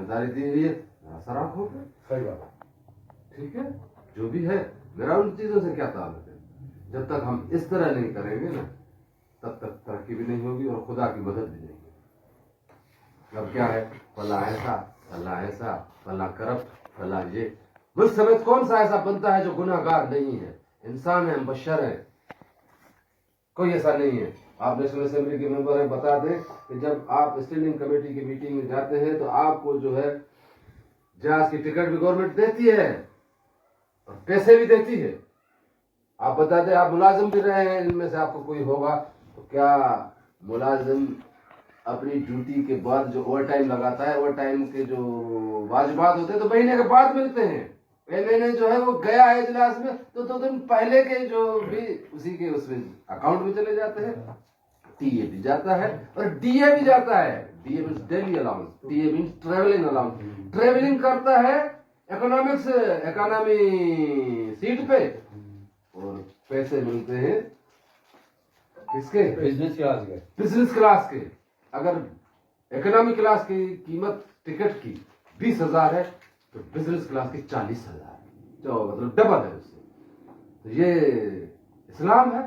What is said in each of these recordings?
ذمہ داری دی ہوئی ہے، سر آپ ہو گئے. صحیح بات. ٹھیک ہے، جو بھی ہے میرا ان چیزوں سے کیا تعلق ہے. جب تک ہم اس طرح نہیں کریں گے نا تب تک ترقی بھی نہیں ہوگی اور خدا کی مدد بھی نہیں ہوگی. اب کیا ہے، فلاں ایسا، فلاں ایسا، فلاں کرپٹ، فلاں یہ. مجھ سمیت کون سا ایسا بنتا ہے جو گناہ گار نہیں ہے؟ انسان ہے، ہم بشر ہیں، کوئی ایسا نہیں ہے. آپ نیشنل اسمبلی کے ممبر ہیں، بتا دیں کہ جب آپ اسٹینڈنگ کمیٹی کی میٹنگ میں جاتے ہیں تو آپ کو جو ہے جہاز کی ٹکٹ بھی گورنمنٹ دیتی ہے اور پیسے بھی دیتی ہے. آپ بتا دیں، آپ ملازم بھی رہے ہیں، ان میں سے آپ کو کوئی ہوگا تو کیا ملازم اپنی ڈیوٹی کے بعد جو اوور ٹائم لگاتا ہے، اوور ٹائم کے جو واجبات ہوتے ہیں تو مہینے کے بعد ملتے ہیں؟ مہینے جو ہے وہ گیا ہے اجلاس میں تو 2 دن پہلے کے جو بھی اسی کے اس میں اکاؤنٹ میں چلے جاتے ہیں. ٹی اے بھی جاتا ہے اور ڈی اے بھی جاتا ہے. D a means daily allowance, T a means travelling allowance. Travelling کرتا ہے اکانومی سیٹ پہ اور پیسے ملتے ہیں کس کے؟ بزنس کلاس کے. بزنس کلاس کے. اگر اکنامی کلاس کی قیمت ٹکٹ کی 20,000 ہے تو بزنس کلاس کی 40,000 ہے، جو مطلب ڈبل ہے اس سے. تو یہ اسلام ہے.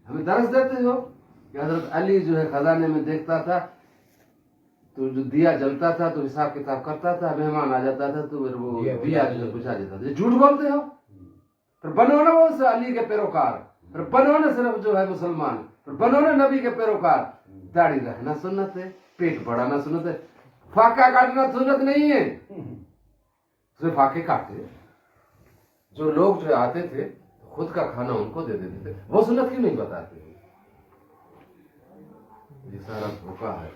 ہمیں درس دیتے ہو کہ حضرت علی جو ہے خزانے میں دیکھتا تھا تو جو دیا جلتا تھا تو حساب کتاب کرتا تھا، مہمان آ جاتا تھا تو پھر وہ دیا جو ہے بجھا دیتا تھا. یہ جھوٹ بولتے ہو. پھر بنو نا وہ علی کے پیروکار، پھر بنو نا صرف جو ہے مسلمان، پھر بنو نا نبی کے پیروکار. داڑھی رکھنا سنت ہے، پیٹ بڑھانا سنت ہے، فاقہ کاٹنا سنت نہیں ہے. صرف فاقے کاٹتے. جو لوگ جو آتے تھے خود کا کھانا ان کو دے دیتے تھے، وہ سنت کیوں نہیں بتاتے؟ یہ سارا دھوکا ہے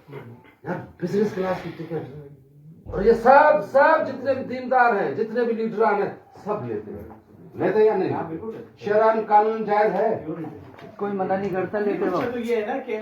یار. بزنس کلاس کی ٹکٹ اور یہ سب جتنے بھی دیندار ہیں، جتنے بھی لیڈران ہیں، سب لیتے ہیں. لیتے یا نہیں؟ شرعاً قانون جائز ہے، کوئی منع نہیں کرتا، لیتے تو یہ ہے نا کہ